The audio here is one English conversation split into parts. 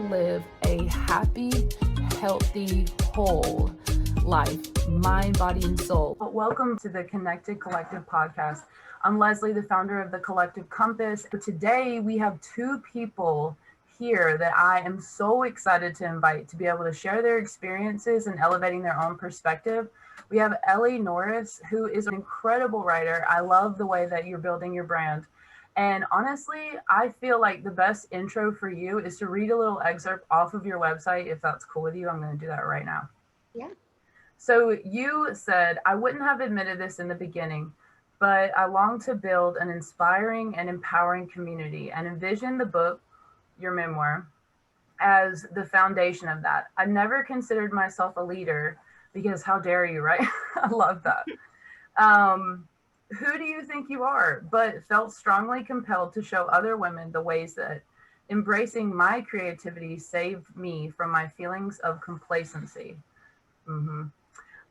live a happy, healthy, whole life, mind, body, and soul. Welcome to the Connected Collective podcast. I'm Leslie, the founder of the Collective Compass. Today, we have two people here that I am so excited to invite to be able to share their experiences and elevating their own perspective. We have Ellie Norris, who is an incredible writer. I love the way that you're building your brand. And honestly, I feel like the best intro for you is to read a little excerpt off of your website. If that's cool with you, I'm going to do that right now. Yeah. So you said, I wouldn't have admitted this in the beginning, but I long to build an inspiring and empowering community and envision the book, your memoir, as the foundation of that. I never considered myself a leader because how dare you, right? I love that. Who do you think you are? But felt strongly compelled to show other women the ways that embracing my creativity saved me from my feelings of complacency.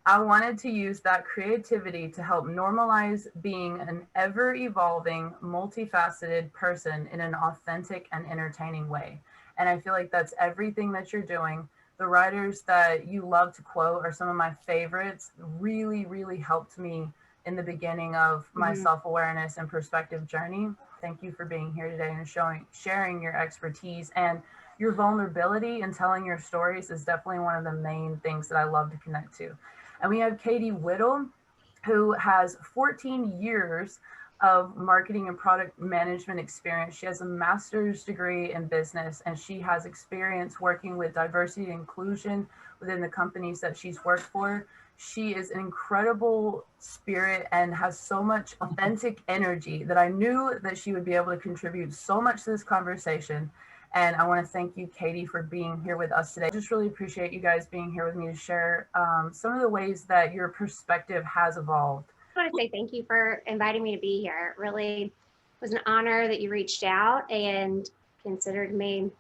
I wanted to use that creativity to help normalize being an ever-evolving, multifaceted person in an authentic and entertaining way. And I feel like that's everything that you're doing. The writers that you love to quote are some of my favorites. Really, really helped me in the beginning of my self-awareness and perspective journey. Thank you for being here today and sharing your expertise, and your vulnerability and telling your stories is definitely one of the main things that I love to connect to. And we have Katy Whittle, who has 14 years of marketing and product management experience. She has a master's degree in business, and she has experience working with diversity and inclusion within the companies that she's worked for. She is an incredible spirit and has so much authentic energy that I knew that she would be able to contribute so much to this conversation. And I want to thank you, Katy, for being here with us today. I just really appreciate you guys being here with me to share some of the ways that your perspective has evolved. I want to say thank you for inviting me to be here. It really was an honor that you reached out and considered me,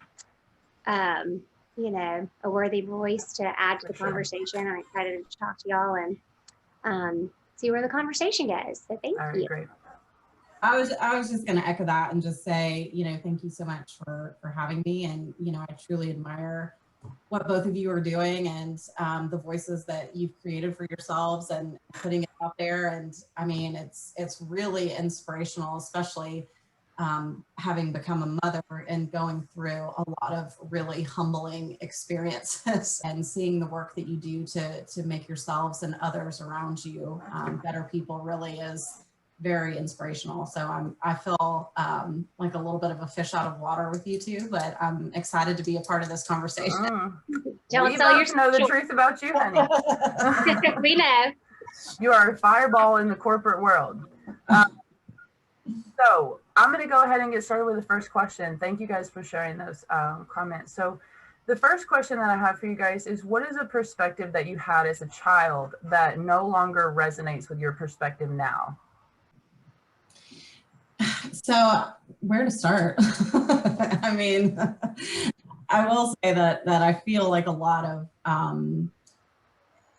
a worthy voice to add to the conversation. I'm excited to talk to y'all and see where the conversation goes. So thank you. Great. I was just going to echo that and just say, thank you so much for having me. And, I truly admire what both of you are doing and the voices that you've created for yourselves and putting it out there. And I mean, it's really inspirational, especially having become a mother and going through a lot of really humbling experiences and seeing the work that you do to make yourselves and others around you better people really is very inspirational. So I feel like a little bit of a fish out of water with you two, but I'm excited to be a part of this conversation. Don't tell you know the truth about you, honey. We know. You are a fireball in the corporate world. So I'm going to go ahead and get started with the first question. Thank you guys for sharing those comments. So the first question that I have for you guys is, what is a perspective that you had as a child that no longer resonates with your perspective now? So where to start? I mean, I will say that I feel like a lot of,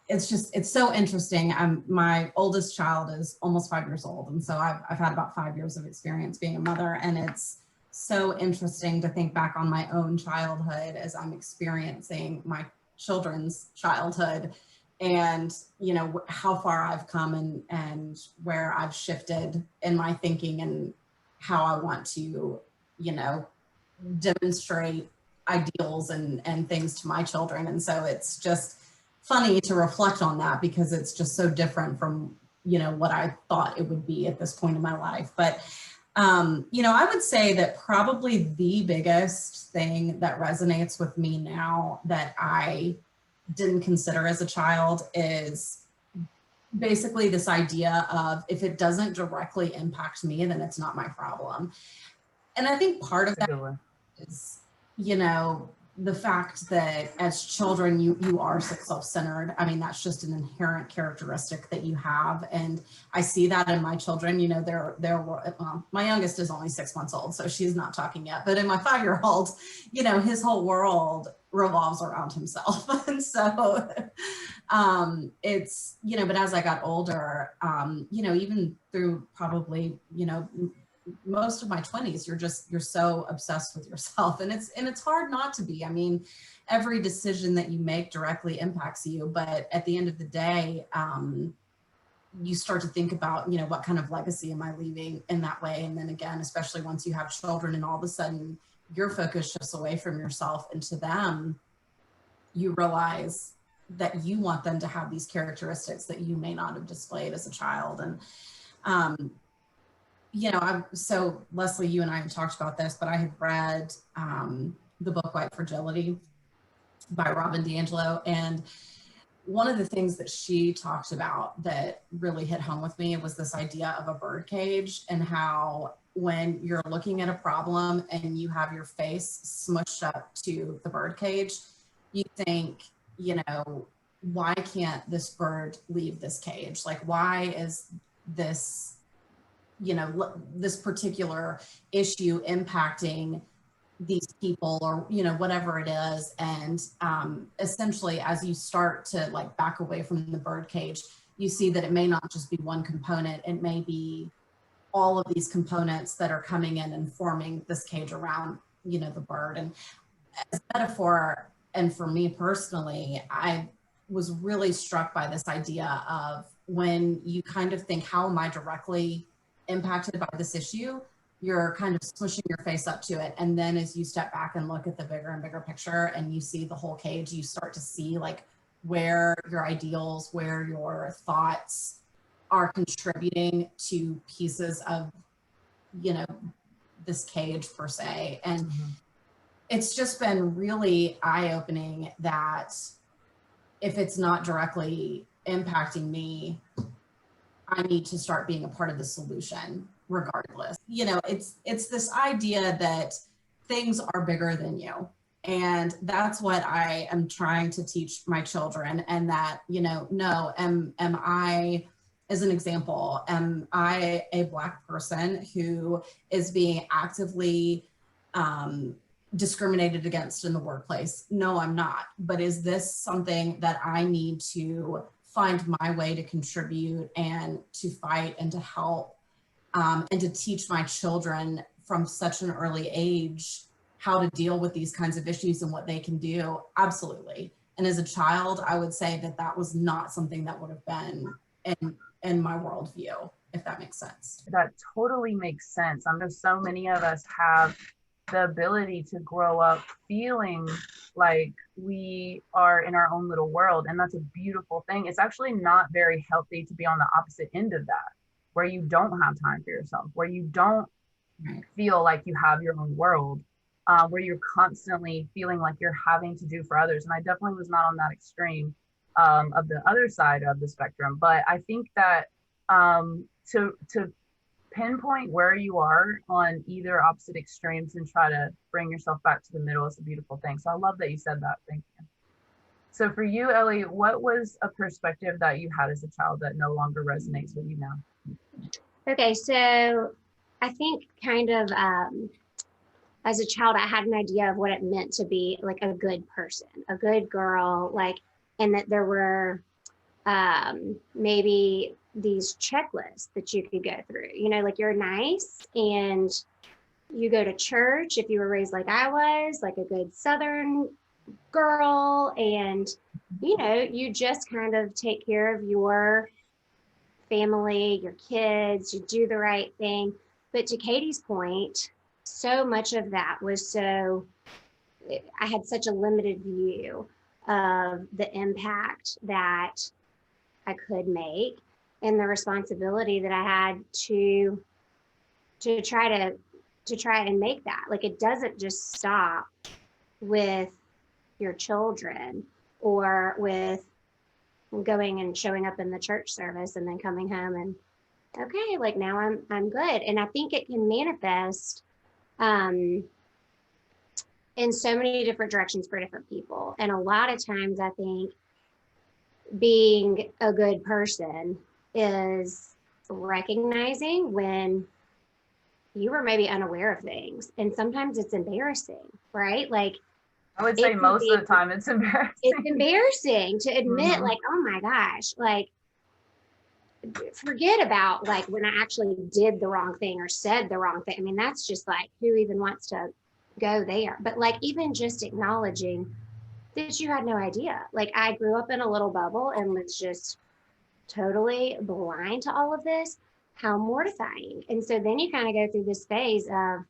it's so interesting. My oldest child is almost 5 years old. And so I've had about 5 years of experience being a mother, and it's so interesting to think back on my own childhood as I'm experiencing my children's childhood and, how far I've come and where I've shifted in my thinking and how I want to, demonstrate ideals and things to my children. And so it's just funny to reflect on that because it's just so different from, what I thought it would be at this point in my life. But, I would say that probably the biggest thing that resonates with me now that I didn't consider as a child is basically this idea of, if it doesn't directly impact me, then it's not my problem. And I think part of that is, the fact that as children, you are self-centered. I mean, that's just an inherent characteristic that you have. And I see that in my children, my youngest is only 6 months old, so she's not talking yet. But in my 5-year-old, his whole world revolves around himself. And so it's, but as I got older, even through probably, most of my 20s, you're so obsessed with yourself, and it's hard not to be. I mean, every decision that you make directly impacts you, but at the end of the day, you start to think about, what kind of legacy am I leaving in that way? And then again, especially once you have children and all of a sudden your focus shifts away from yourself into them, you realize that you want them to have these characteristics that you may not have displayed as a child. And, so Leslie, you and I have talked about this, but I had read the book White Fragility by Robin DiAngelo. And one of the things that she talked about that really hit home with me was this idea of a bird cage, and how when you're looking at a problem and you have your face smushed up to the bird cage, you think, why can't this bird leave this cage? Like, why is this, this particular issue impacting these people, or whatever it is? And essentially, as you start to back away from the bird cage, you see that it may not just be one component, it may be all of these components that are coming in and forming this cage around the bird. And as a metaphor, and for me personally, I was really struck by this idea of when you kind of think, how am I directly impacted by this issue? You're kind of smushing your face up to it. And then as you step back and look at the bigger and bigger picture and you see the whole cage, you start to see where your ideals, where your thoughts are contributing to pieces of, this cage per se. And it's just been really eye-opening that if it's not directly impacting me, I need to start being a part of the solution regardless. It's this idea that things are bigger than you. And that's what I am trying to teach my children. And that, no, am I, as an example, am I a Black person who is being actively discriminated against in the workplace? No, I'm not. But is this something that I need to find my way to contribute and to fight and to help and to teach my children from such an early age how to deal with these kinds of issues and what they can do? Absolutely. And as a child, I would say that was not something that would have been in my worldview, if that makes sense. That totally makes sense. I know so many of us have the ability to grow up feeling like we are in our own little world. And that's a beautiful thing. It's actually not very healthy to be on the opposite end of that, where you don't have time for yourself, where you don't feel like you have your own world, where you're constantly feeling like you're having to do for others. And I definitely was not on that extreme of the other side of the spectrum. But I think that to pinpoint where you are on either opposite extremes and try to bring yourself back to the middle is a beautiful thing. So I love that you said that. Thank you. So for you, Ellie, what was a perspective that you had as a child that no longer resonates with you now? Okay, so I think kind of as a child, I had an idea of what it meant to be like a good person, a good girl, and that there were maybe these checklists that you could go through, you're nice and you go to church if you were raised like I was, like a good Southern girl, and you just kind of take care of your family, your kids, you do the right thing. But to Katy's point, so much of that was I had such a limited view of the impact that I could make and the responsibility that I had to try and make that. It doesn't just stop with your children or with going and showing up in the church service and then coming home and okay, now I'm good. And I think it can manifest in so many different directions for different people. And a lot of times I think being a good person is recognizing when you were maybe unaware of things. And sometimes it's embarrassing, right? I would say most of the time it's embarrassing. It's embarrassing to admit, oh my gosh, forget about like when I actually did the wrong thing or said the wrong thing. I mean, that's just like, who even wants to go there? But like, even just acknowledging that you had no idea. Like, I grew up in a little bubble and was just totally blind to all of this. How mortifying. And so then you kind of go through this phase of,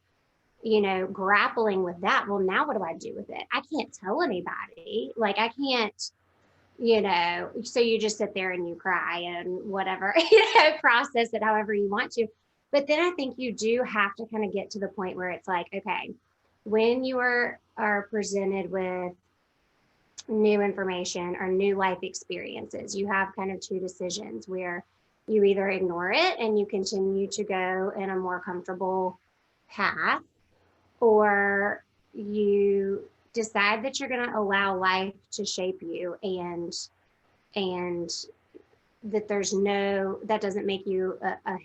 you know, grappling with that. Well, now what do I do with it? I can't tell anybody. Like, I can't, you know, so you just sit there and you cry and whatever, you know, process it however you want to. But then I think you do have to kind of get to the point where it's like, okay, when you are presented with new information or new life experiences, you have kind of two decisions where you either ignore it and you continue to go in a more comfortable path, or you decide that you're going to allow life to shape you, and that there's no, that doesn't make you a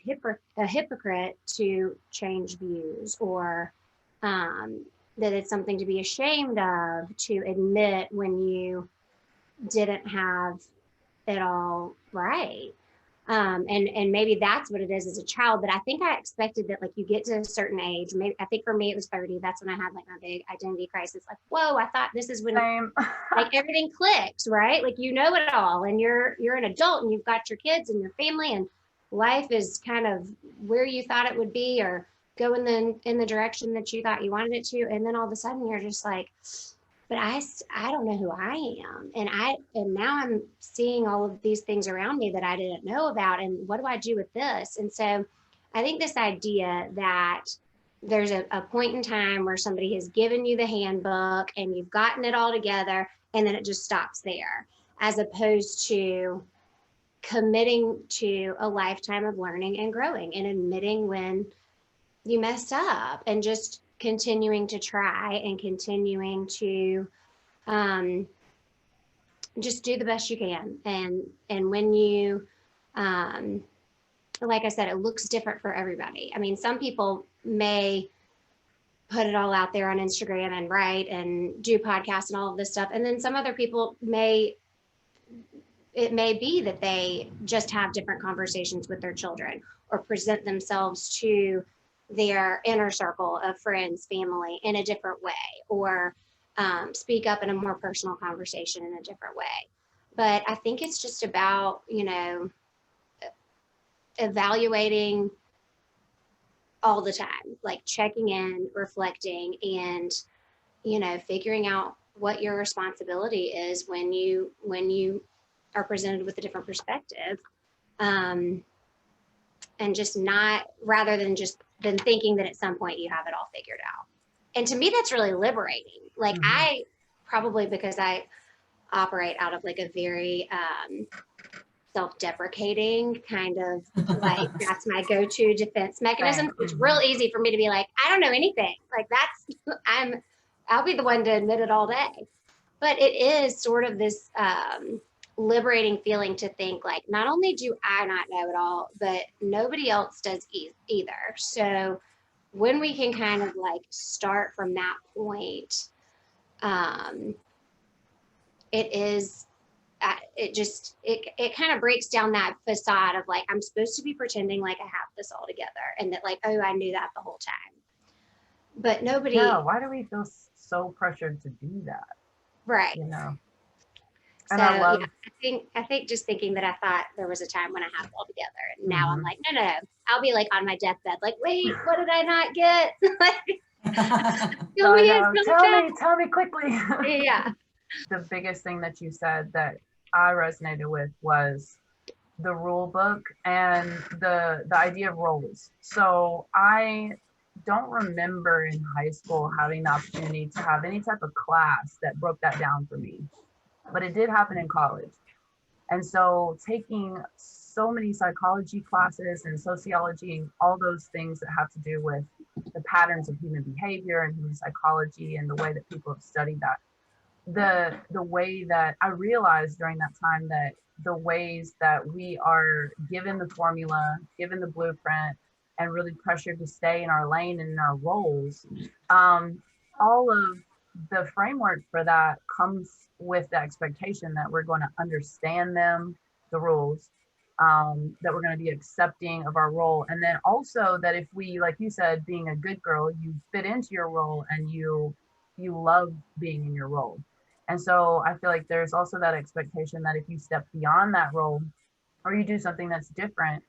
hypocrite to change views, or that it's something to be ashamed of to admit when you didn't have it all right. And maybe that's what it is as a child. But I think I expected that, like, you get to a certain age, maybe, I think for me it was 30. That's when I had like my big identity crisis. Like, whoa, I thought this is when like everything clicks, right? Like, you know it all, and you're an adult and you've got your kids and your family, and life is kind of where you thought it would be, or go in the direction that you thought you wanted it to. And then all of a sudden you're just like, but I don't know who I am. And now I'm seeing all of these things around me that I didn't know about. And what do I do with this? And so I think this idea that there's a point in time where somebody has given you the handbook and you've gotten it all together, and then it just stops there, as opposed to committing to a lifetime of learning and growing and admitting when you messed up, and just continuing to try and continuing to just do the best you can. And when you, like I said, it looks different for everybody. I mean, some people may put it all out there on Instagram and write and do podcasts and all of this stuff. And then some other people it may be that they just have different conversations with their children, or present themselves to their inner circle of friends, family in a different way, or speak up in a more personal conversation in a different way. But I think it's just about, you know, evaluating all the time, like checking in, reflecting, and, you know, figuring out what your responsibility is when you are presented with a different perspective. And just not, rather than thinking that at some point you have it all figured out. And to me, that's really liberating. Like, I probably, because I operate out of like a very self-deprecating kind of, like, that's my go-to defense mechanism. It's real easy for me to be like, I don't know anything. Like, I'll be the one to admit it all day. But it is sort of this liberating feeling to think, like, not only do I not know it all, but nobody else does either. So when we can kind of like start from that point, it kind of breaks down that facade of like, I'm supposed to be pretending like I have this all together, and that, like, oh, I knew that the whole time. But nobody. Yeah, why do we feel so pressured to do that? Right. You know. And so, I love, yeah, I think just thinking that I thought there was a time when I had it all together, and now I'm like, no, I'll be like on my deathbed, like, wait, what did I not get? Tell me quickly. Yeah. The biggest thing that you said that I resonated with was the rule book and the idea of roles. So I don't remember in high school having the opportunity to have any type of class that broke that down for me. But it did happen in college. And so taking so many psychology classes and sociology and all those things that have to do with the patterns of human behavior and human psychology and the way that people have studied that, the way that I realized during that time that the ways that we are given the formula, given the blueprint, and really pressured to stay in our lane and in our roles, all of the framework for that comes with the expectation that we're going to understand them, the rules, that we're going to be accepting of our role. And then also that if we, like you said, being a good girl, you fit into your role and you love being in your role. And so I feel like there's also that expectation that if you step beyond that role or you do something that's different,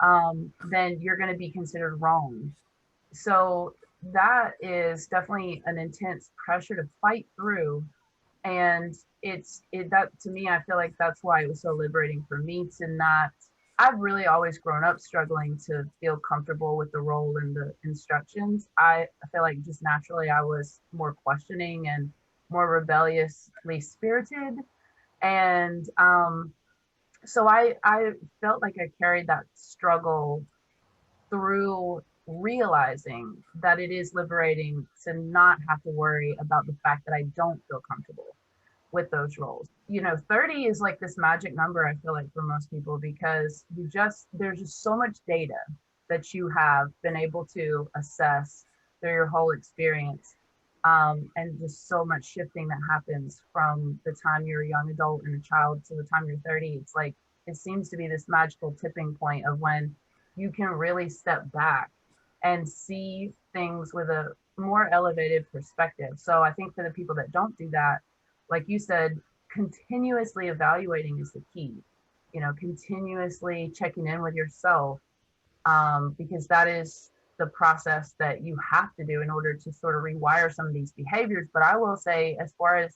then you're going to be considered wrong. So that is definitely an intense pressure to fight through. And that to me, I feel like that's why it was so liberating for me to not, I've really always grown up struggling to feel comfortable with the role and the instructions. I feel like just naturally I was more questioning and more rebelliously spirited. And so I felt like I carried that struggle through realizing that it is liberating to not have to worry about the fact that I don't feel comfortable with those roles. 30 is like this magic number, I feel like, for most people, because there's just so much data that you have been able to assess through your whole experience. And just so much shifting that happens from the time you're a young adult and a child to the time you're 30. It's like, it seems to be this magical tipping point of when you can really step back and see things with a more elevated perspective. So I think for the people that don't do that, like you said, continuously evaluating is the key. Continuously checking in with yourself, because that is the process that you have to do in order to sort of rewire some of these behaviors. But I will say, as far as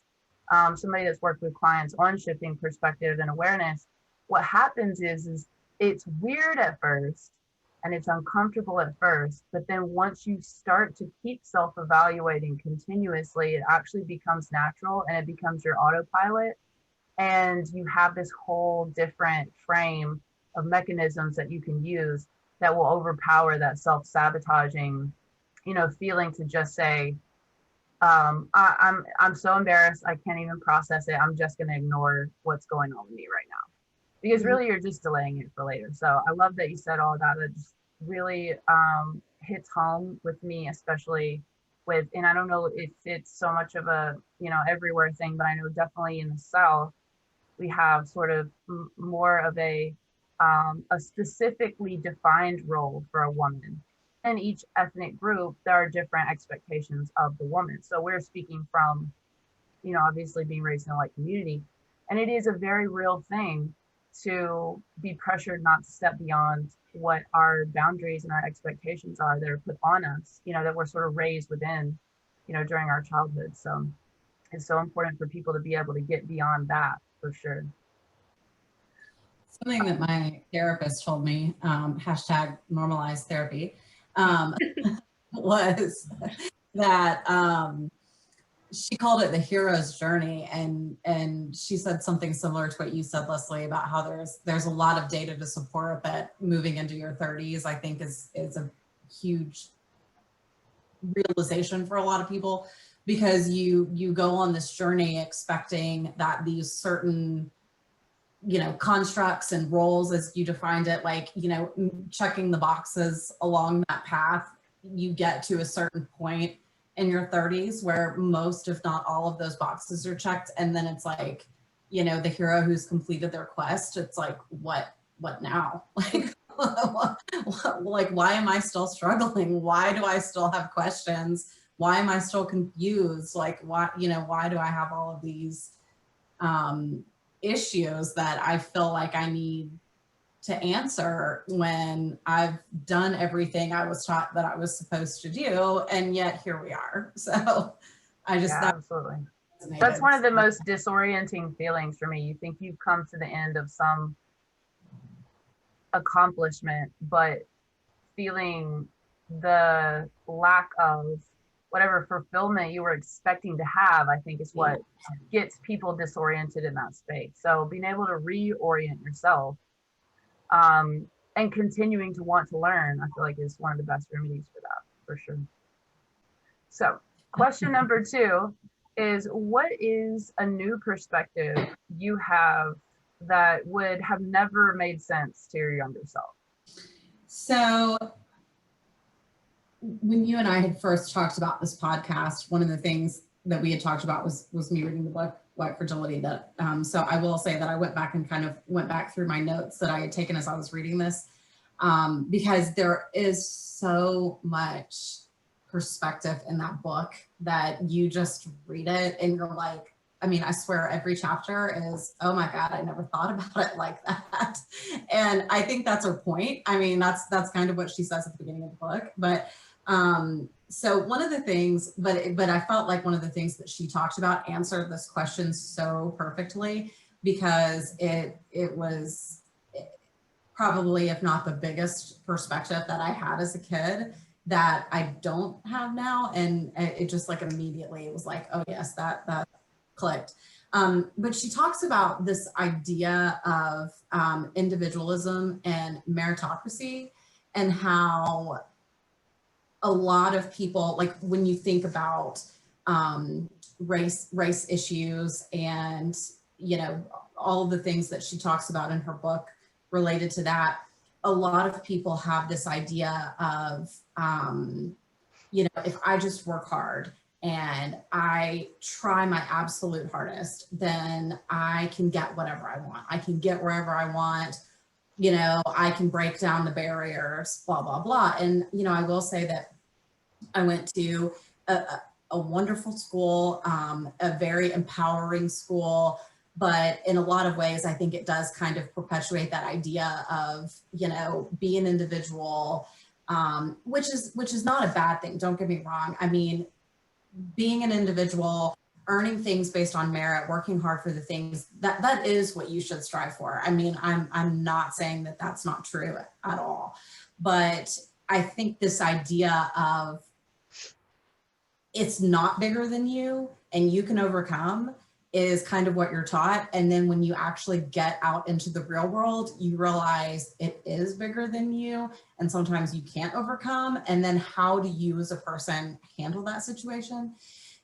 somebody that's worked with clients on shifting perspective and awareness, what happens is it's weird at first and it's uncomfortable at first, but then once you start to keep self-evaluating continuously, it actually becomes natural and it becomes your autopilot. And you have this whole different frame of mechanisms that you can use that will overpower that self-sabotaging, feeling to just say, I'm so embarrassed, I can't even process it. I'm just going to ignore what's going on with me right now. Because really you're just delaying it for later. So I love that you said all that. It just really hits home with me, especially with, and I don't know if it's so much of a, everywhere thing, but I know definitely in the South, we have sort of more of a specifically defined role for a woman. In each ethnic group, there are different expectations of the woman. So we're speaking from, obviously being raised in a white community, and it is a very real thing to be pressured not to step beyond what our boundaries and our expectations are that are put on us, that we're sort of raised within, during our childhood. So it's so important for people to be able to get beyond that, for sure. Something that my therapist told me, hashtag normalized therapy, was that she called it the hero's journey, and she said something similar to what you said, Leslie, about how there's a lot of data to support that moving into your 30s, I think is a huge realization for a lot of people, because you go on this journey expecting that these certain constructs and roles, as you defined it, like checking the boxes along that path, you get to a certain point in your 30s where most, if not all, of those boxes are checked, and then it's like, the hero who's completed their quest, it's like, what now? Like, like, why am I still struggling? Why do I still have questions? Why am I still confused? Like, why do I have all of these issues that I feel like I need to answer when I've done everything I was taught that I was supposed to do, and yet here we are. So I just, yeah, absolutely. That's one of the most disorienting feelings for me. You think you've come to the end of some accomplishment, but feeling the lack of whatever fulfillment you were expecting to have, I think is what gets people disoriented in that space. So being able to reorient yourself, and continuing to want to learn, I feel like is one of the best remedies for that, for sure. So question number 2 is, what is a new perspective you have that would have never made sense to your younger self? So when you and I had first talked about this podcast, one of the things that we had talked about was me reading the book White Fragility. That so I will say that I went back and kind of went back through my notes that I had taken as I was reading this, because there is so much perspective in that book that you just read it and you're like, I mean, I swear every chapter is, oh my God, I never thought about it like that. And I think that's her point. I mean, that's kind of what she says at the beginning of the book. But so one of the things, but I felt like one of the things that she talked about answered this question so perfectly, because it was probably, if not the biggest perspective that I had as a kid that I don't have now. And it just like immediately, it was like, oh yes, that clicked. But she talks about this idea of individualism and meritocracy, and how a lot of people, like when you think about race issues and, you know, all of the things that she talks about in her book related to that, a lot of people have this idea of, you know, if I just work hard and I try my absolute hardest, then I can get whatever I want. I can get wherever I want. You know, I can break down the barriers, blah, blah, blah. And, you know, I will say that I went to a wonderful school, a very empowering school, but in a lot of ways, I think it does kind of perpetuate that idea of, you know, be an individual, which is not a bad thing. Don't get me wrong. I mean, being an individual, earning things based on merit, working hard for the things that is what you should strive for. I mean, I'm not saying that that's not true at all, but I think this idea of it's not bigger than you and you can overcome is kind of what you're taught. And then when you actually get out into the real world, you realize it is bigger than you. And sometimes you can't overcome. And then how do you as a person handle that situation?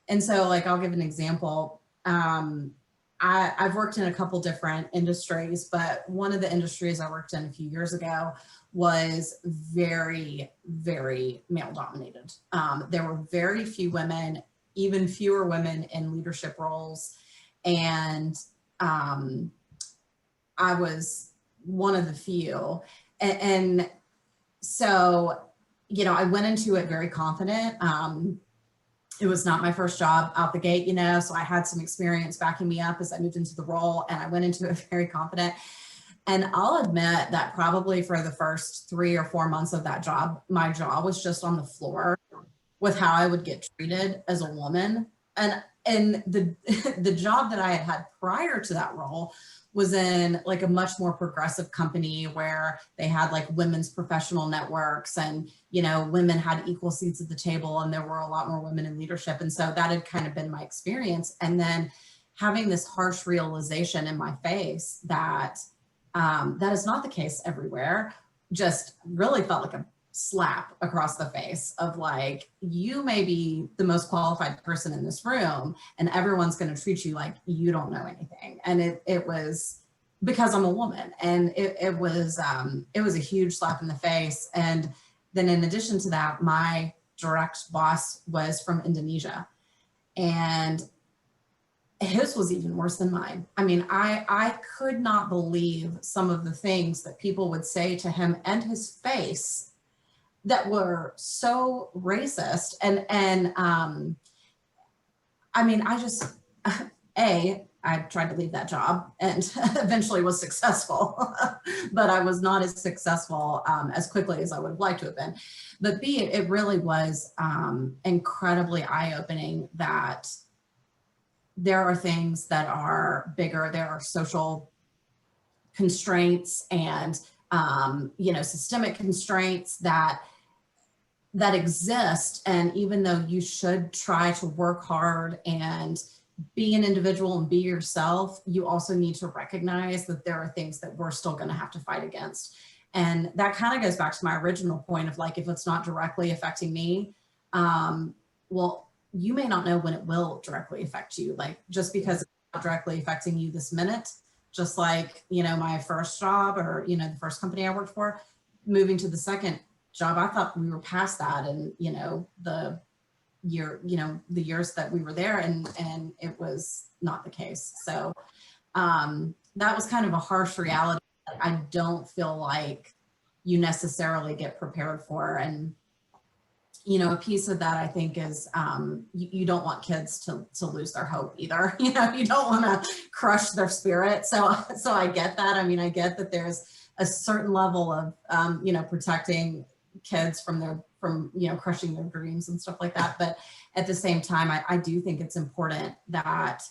And so like, I'll give an example. I've worked in a couple different industries, but one of the industries I worked in a few years ago was very, very male dominated. There were very few women, even fewer women in leadership roles. And I was one of the few. And so, you know, I went into it very confident. It was not my first job out the gate, you know, so I had some experience backing me up as I moved into the role, and I went into it very confident. And I'll admit that probably for the first 3 or 4 months of that job, my jaw was just on the floor with how I would get treated as a woman. And the job that I had had prior to that role was in like a much more progressive company where they had like women's professional networks, and, you know, women had equal seats at the table, and there were a lot more women in leadership. And so that had kind of been my experience. And then having this harsh realization in my face that that is not the case everywhere, just really felt like a slap across the face of like, you may be the most qualified person in this room and everyone's going to treat you like you don't know anything. And it was because I'm a woman, and it was a huge slap in the face. And then in addition to that, my direct boss was from Indonesia, and his was even worse than mine. I mean, I could not believe some of the things that people would say to him and his face that were so racist. And I mean, I just, I tried to leave that job and eventually was successful, but I was not as successful as quickly as I would have liked to have been. But B, it really was incredibly eye-opening that there are things that are bigger. There are social constraints and, you know, systemic constraints that exist. And even though you should try to work hard and be an individual and be yourself, you also need to recognize that there are things that we're still going to have to fight against. And that kind of goes back to my original point of like, if it's not directly affecting me, well, you may not know when it will directly affect you. Like, just because it's not directly affecting you this minute, just like, you know, my first job, or, you know, the first company I worked for, moving to the second job, I thought we were past that. And, you know, the the years that we were there, and it was not the case. So that was kind of a harsh reality that I don't feel like you necessarily get prepared for. And a piece of that, I think, is you don't want kids to lose their hope either. You don't want to crush their spirit. So I get that. I mean, I get that there's a certain level of protecting kids from crushing their dreams and stuff like that. But at the same time, I do think it's important that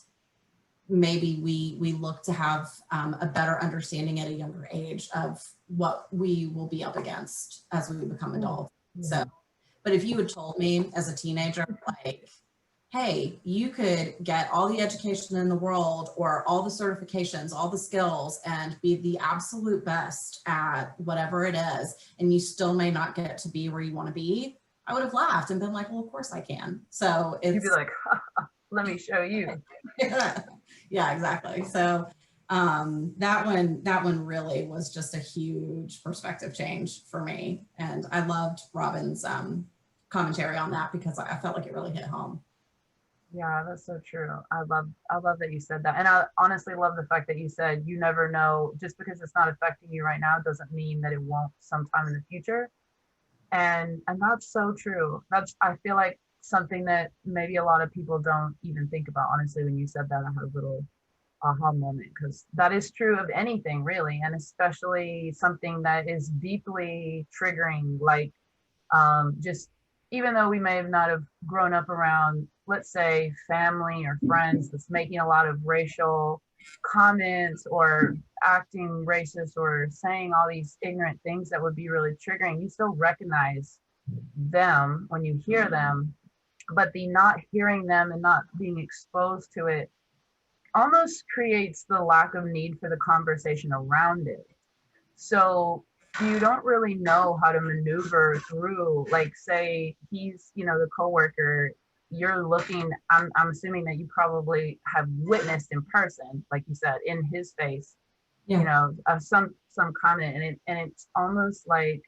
maybe we look to have a better understanding at a younger age of what we will be up against as we become adults. So, but if you had told me as a teenager, like, hey, you could get all the education in the world or all the certifications, all the skills, and be the absolute best at whatever it is, and you still may not get to be where you want to be, I would have laughed and been like, well, of course I can. So you'd be like, let me show you. Yeah, exactly. So that one really was just a huge perspective change for me. And I loved Robin's commentary on that because I felt like it really hit home. Yeah, that's so true. I love that you said that. And I honestly love the fact that you said you never know, just because it's not affecting you right now doesn't mean that it won't sometime in the future. And that's so true. I feel like something that maybe a lot of people don't even think about. Honestly, when you said that, I had a little aha moment, because that is true of anything really, and especially something that is deeply triggering, like just even though we may have not have grown up around, let's say, family or friends that's making a lot of racial comments or acting racist or saying all these ignorant things that would be really triggering, you still recognize them when you hear them. But the not hearing them and not being exposed to it almost creates the lack of need for the conversation around it. So you don't really know how to maneuver through, like, say he's, the coworker, you're looking, I'm assuming that you probably have witnessed in person, like you said, in his face, of some comment, and it's almost like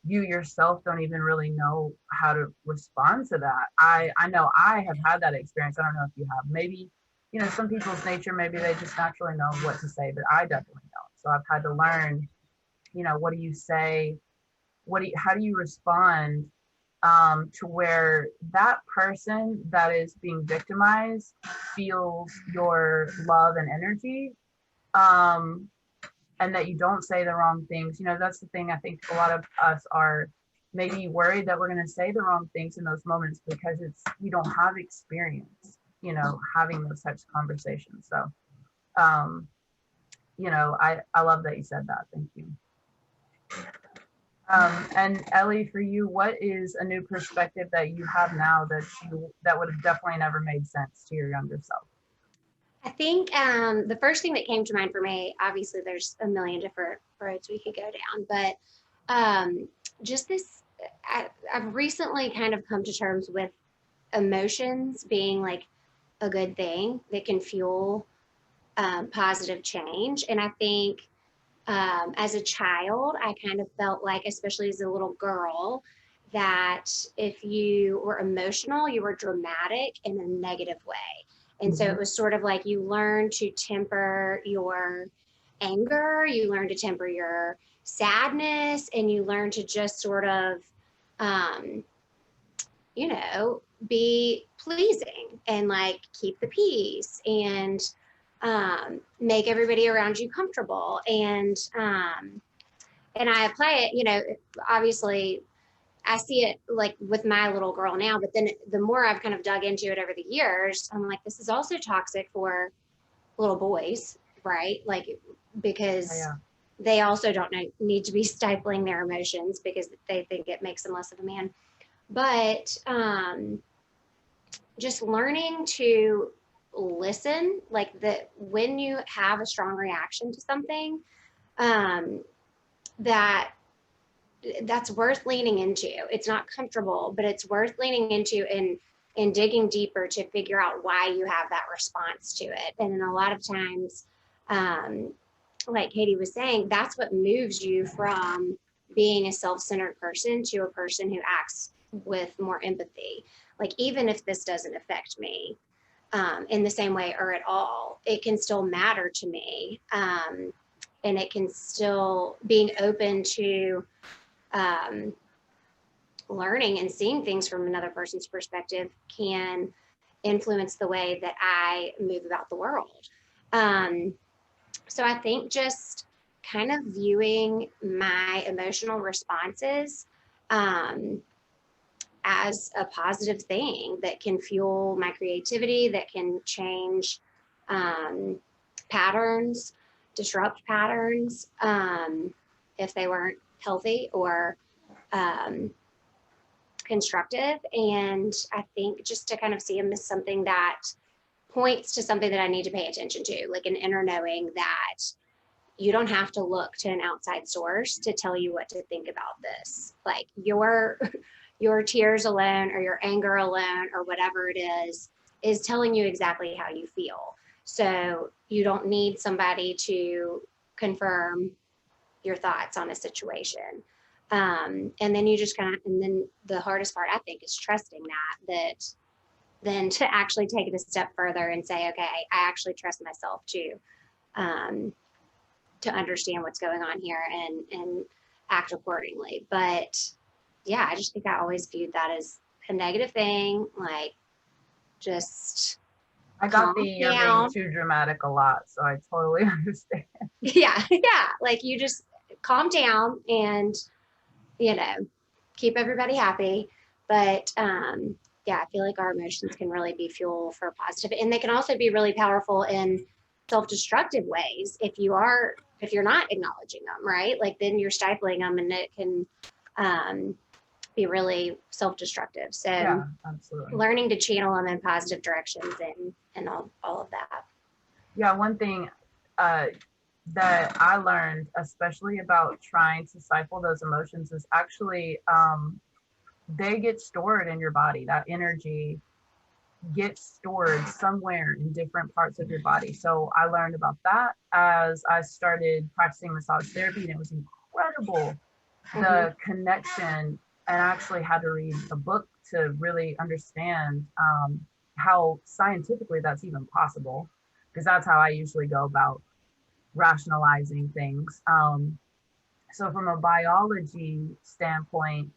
you yourself don't even really know how to respond to that. I know I have had that experience. I don't know if you have. Maybe, some people's nature, maybe they just naturally know what to say, but I definitely don't. So I've had to learn, what do you say? How do you respond to where that person that is being victimized feels your love and energy, and that you don't say the wrong things. That's the thing. I think a lot of us are maybe worried that we're going to say the wrong things in those moments because we don't have experience, having those types of conversations. So, I love that you said that. Thank you. And Ellie, for you, what is a new perspective that you have now that would have definitely never made sense to your younger self? I think the first thing that came to mind for me, obviously there's a million different roads we could go down, but just this, I've recently kind of come to terms with emotions being like a good thing that can fuel positive change. And I think as a child, I kind of felt like, especially as a little girl, that if you were emotional, you were dramatic in a negative way. And so it was sort of like you learn to temper your anger, you learn to temper your sadness, and you learn to just sort of, be pleasing and like keep the peace and make everybody around you comfortable. And I apply it, obviously I see it like with my little girl now, but then the more I've kind of dug into it over the years, I'm like, this is also toxic for little boys, right? Like, because they also don't need to be stifling their emotions because they think it makes them less of a man. But just learning to listen, like that when you have a strong reaction to something, that's worth leaning into. It's not comfortable, but it's worth leaning into and digging deeper to figure out why you have that response to it. And a lot of times, like Katy was saying, that's what moves you from being a self-centered person to a person who acts with more empathy. like, even if this doesn't affect me in the same way or at all, it can still matter to me. And it can still, being open to learning and seeing things from another person's perspective can influence the way that I move about the world. So I think just kind of viewing my emotional responses as a positive thing that can fuel my creativity, that can change patterns, disrupt patterns if they weren't healthy or constructive. And I think just to kind of see them as something that points to something that I need to pay attention to, like an inner knowing that you don't have to look to an outside source to tell you what to think about this. Like your tears alone or your anger alone or whatever it is telling you exactly how you feel. So you don't need somebody to confirm your thoughts on a situation. And then you just kind of, and then the hardest part, I think, is trusting that then to actually take it a step further and say, okay, I actually trust myself to understand what's going on here and act accordingly. But yeah, I just think I always viewed that as a negative thing. Like, just I got calm the you're down. being too dramatic a lot, so I totally understand. Yeah. Like, you just calm down and, keep everybody happy. But yeah, I feel like our emotions can really be fuel for positive, and they can also be really powerful in self-destructive ways if you're not acknowledging them, right? Like, then you're stifling them, and it can be really self-destructive. So Yeah, absolutely. learning to channel them in positive directions and all of that. Yeah, one thing that I learned, especially about trying to stifle those emotions, is actually they get stored in your body. That energy gets stored somewhere in different parts of your body. So I learned about that as I started practicing massage therapy, and it was incredible, the connection. And I actually had to read a book to really understand how scientifically that's even possible, because that's how I usually go about rationalizing things. So from a biology standpoint,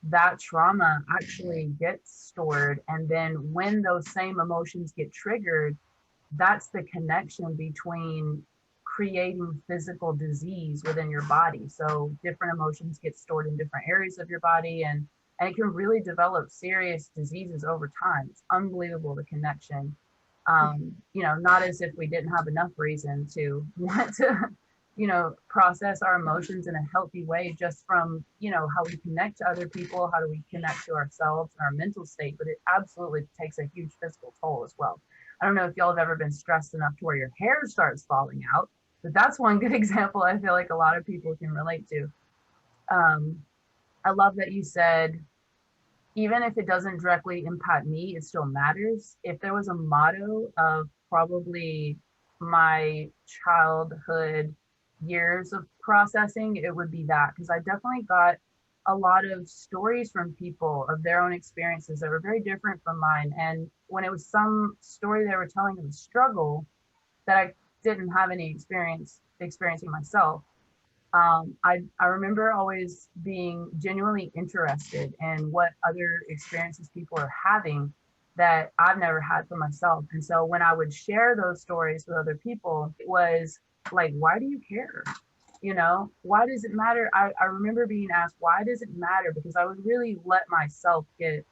that trauma actually gets stored. And then when those same emotions get triggered, that's the connection between creating physical disease within your body. So different emotions get stored in different areas of your body, and it can really develop serious diseases over time. It's unbelievable, the connection. Not as if we didn't have enough reason to want to process our emotions in a healthy way, just from, how we connect to other people, how do we connect to ourselves and our mental state, but it absolutely takes a huge physical toll as well. I don't know if y'all have ever been stressed enough to where your hair starts falling out, but that's one good example I feel like a lot of people can relate to. I love that you said, even if it doesn't directly impact me, it still matters. If there was a motto of probably my childhood years of processing, it would be that, because I definitely got a lot of stories from people of their own experiences that were very different from mine. And when it was some story they were telling of a struggle that I didn't have any experiencing myself, I remember always being genuinely interested in what other experiences people are having that I've never had for myself. And so when I would share those stories with other people, it was like, why do you care? Why does it matter? I remember being asked, why does it matter? Because I would really let myself get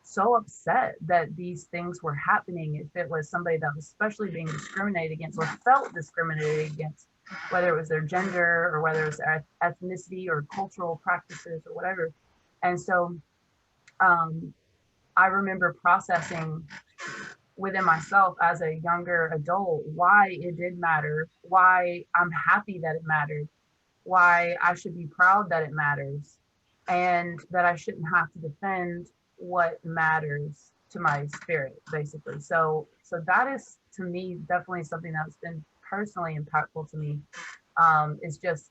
so upset that these things were happening if it was somebody that was especially being discriminated against or felt discriminated against, whether it was their gender or whether it was their ethnicity or cultural practices or whatever. And so I remember processing within myself as a younger adult why it did matter, why I'm happy that it mattered, why I should be proud that it matters, and that I shouldn't have to defend what matters to my spirit, basically. So that is, to me, definitely something that's been personally impactful to me, is just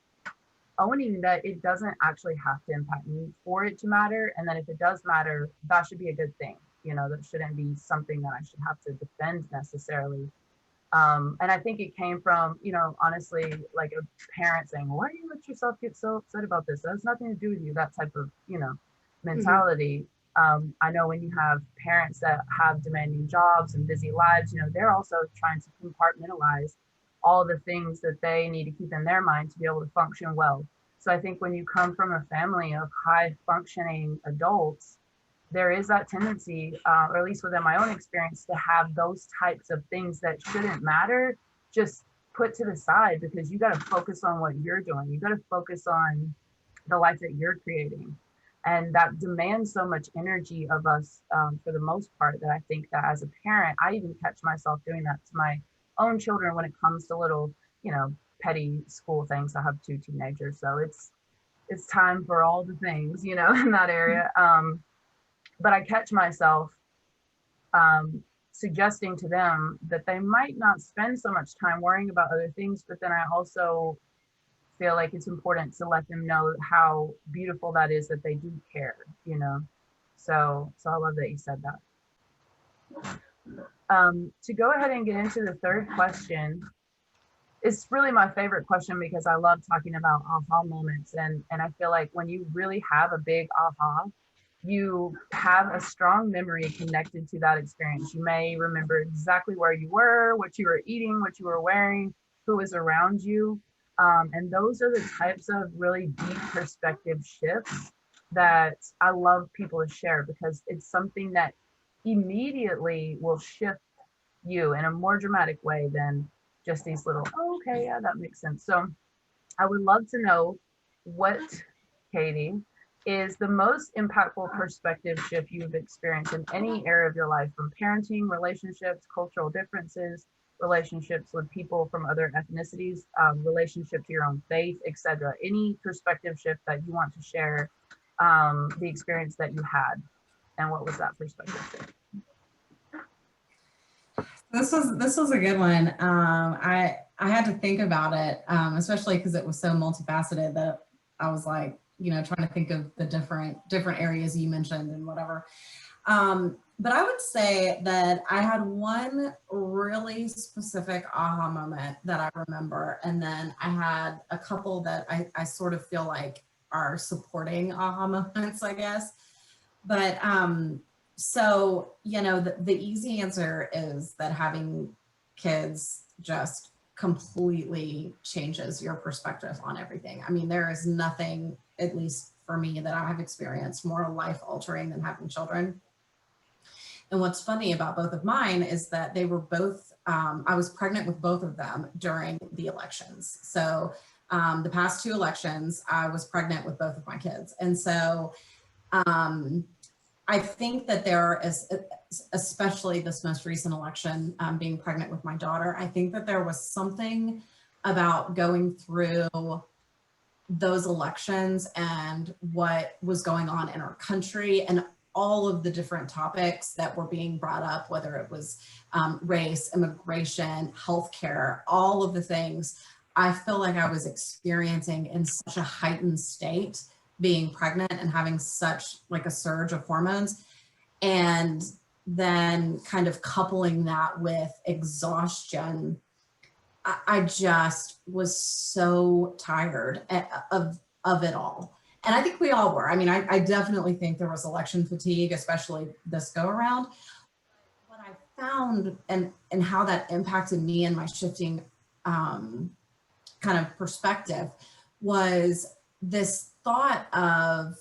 owning that it doesn't actually have to impact me for it to matter. And then if it does matter, that should be a good thing. You know, that shouldn't be something that I should have to defend necessarily. And I think it came from, you know, honestly, like a parent saying, why do you let yourself get so upset about this? That has nothing to do with you, that type of, you know, mentality. I know when you have parents that have demanding jobs and busy lives, you know, they're also trying to compartmentalize all the things that they need to keep in their mind to be able to function well. So I think when you come from a family of high functioning adults, there is that tendency, or at least within my own experience, to have those types of things that shouldn't matter just put to the side, because you got to focus on what you're doing. You got to focus on the life that you're creating. And that demands so much energy of us, for the most part, that I think that as a parent, I even catch myself doing that to my own children when it comes to little, you know, petty school things. I have two teenagers, so it's time for all the things, you know, in that area. But I catch myself suggesting to them that they might not spend so much time worrying about other things, but then I also feel like it's important to let them know how beautiful that is, that they do care, you know. So I love that you said that. To go ahead and get into the third question, it's really my favorite question because I love talking about aha moments, and I feel like when you really have a big aha, you have a strong memory connected to that experience. You may remember exactly where you were, what you were eating, what you were wearing, who was around you. And those are the types of really deep perspective shifts that I love people to share, because it's something that immediately will shift you in a more dramatic way than just these little, oh, okay, yeah, that makes sense. So I would love to know what, Katy, is the most impactful perspective shift you've experienced in any area of your life, from parenting, relationships, cultural differences, relationships with people from other ethnicities, relationship to your own faith, etc. Any perspective shift that you want to share, the experience that you had, and what was that perspective shift? This was a good one. I had to think about it, especially because it was so multifaceted that I was like, you know, trying to think of the different areas you mentioned and whatever. But I would say that I had one really specific aha moment that I remember, and then I had a couple that I sort of feel like are supporting aha moments, I guess. But so, you know, the easy answer is that having kids just completely changes your perspective on everything. I mean, there is nothing, at least for me, that I have experienced more life altering than having children. And what's funny about both of mine is that they were both, I was pregnant with both of them during the elections. So the past two elections, I was pregnant with both of my kids. And so I think that there is, especially this most recent election, being pregnant with my daughter, I think that there was something about going through those elections and what was going on in our country and all of the different topics that were being brought up, whether it was race, immigration, healthcare, all of the things. I feel like I was experiencing in such a heightened state being pregnant and having such like a surge of hormones, and then kind of coupling that with exhaustion. I just was so tired of it all. And I think we all were. I mean, I definitely think there was election fatigue, especially this go around. What I found and how that impacted me and my shifting kind of perspective was this thought of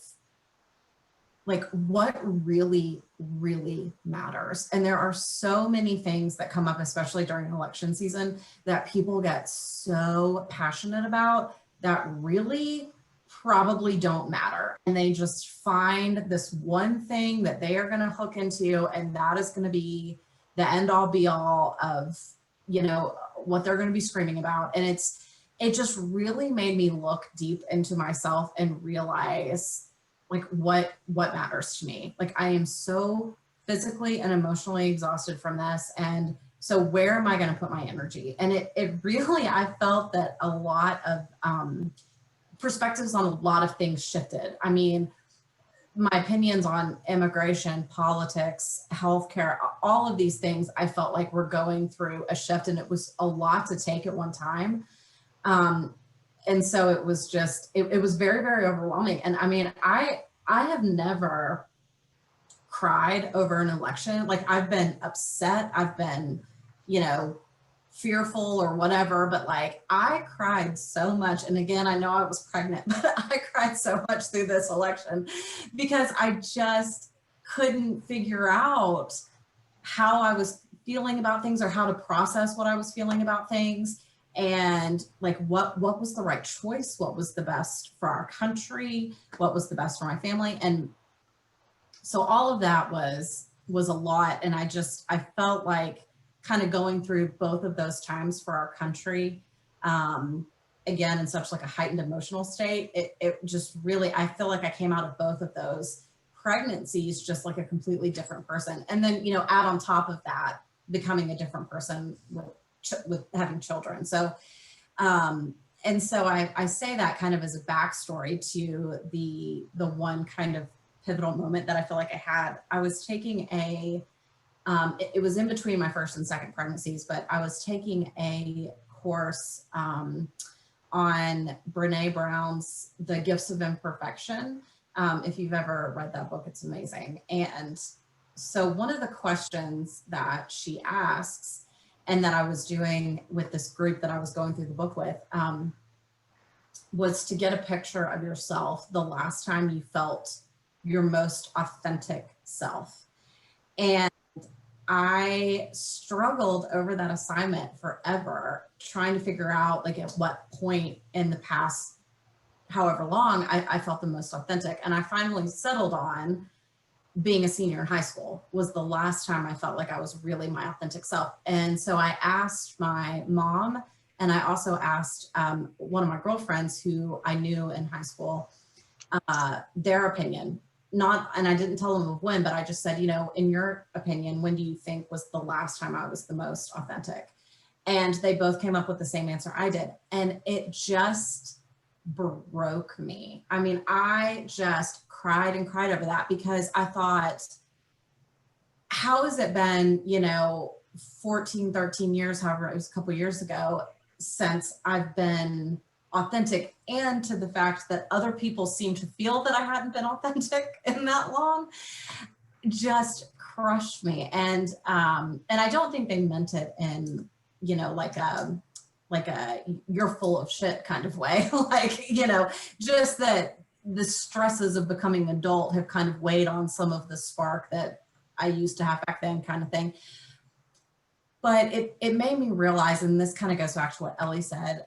like what really, really matters. And there are so many things that come up, especially during election season, that people get so passionate about that really probably don't matter. And they just find this one thing that they are going to hook into, and that is going to be the end all be all of, you know, what they're going to be screaming about. And it just really made me look deep into myself and realize like what matters to me. Like I am so physically and emotionally exhausted from this. And so where am I going to put my energy? And it really, I felt that a lot of perspectives on a lot of things shifted. I mean, my opinions on immigration, politics, healthcare, all of these things, I felt like were going through a shift, and it was a lot to take at one time. And so it was just, it was very, very overwhelming. And I mean, I have never cried over an election. Like, I've been upset, I've been, you know, fearful or whatever, but like, I cried so much. And again, I know I was pregnant, but I cried so much through this election because I just couldn't figure out how I was feeling about things or how to process what I was feeling about things. And like, what was the right choice? What was the best for our country? What was the best for my family? And so all of that was a lot. And I felt like kind of going through both of those times for our country, again, in such like a heightened emotional state, it just really, I feel like I came out of both of those pregnancies just like a completely different person. And then, you know, add on top of that, becoming a different person with having children. So, and so I say that kind of as a backstory to the one kind of pivotal moment that I feel like I had. I was taking it was in between my first and second pregnancies, but I was taking a course on Brene Brown's The Gifts of Imperfection. If you've ever read that book, it's amazing. And so one of the questions that she asks, and that I was doing with this group that I was going through the book with, was to get a picture of yourself the last time you felt your most authentic self. And I struggled over that assignment forever, trying to figure out like at what point in the past, however long, I felt the most authentic. And I finally settled on being a senior in high school was the last time I felt like I was really my authentic self. And so I asked my mom, and I also asked one of my girlfriends who I knew in high school, their opinion. And I didn't tell them of when, but I just said, you know, in your opinion, when do you think was the last time I was the most authentic? And they both came up with the same answer I did. And it just broke me. I mean, I just cried and cried over that because I thought, how has it been, you know, 14, 13 years, however, it was a couple of years ago, since I've been authentic, and to the fact that other people seem to feel that I hadn't been authentic in that long, just crushed me. And I don't think they meant it in, you know, like a you're full of shit kind of way. Like, you know, just that the stresses of becoming an adult have kind of weighed on some of the spark that I used to have back then, kind of thing. But it made me realize, and this kind of goes back to what Ellie said,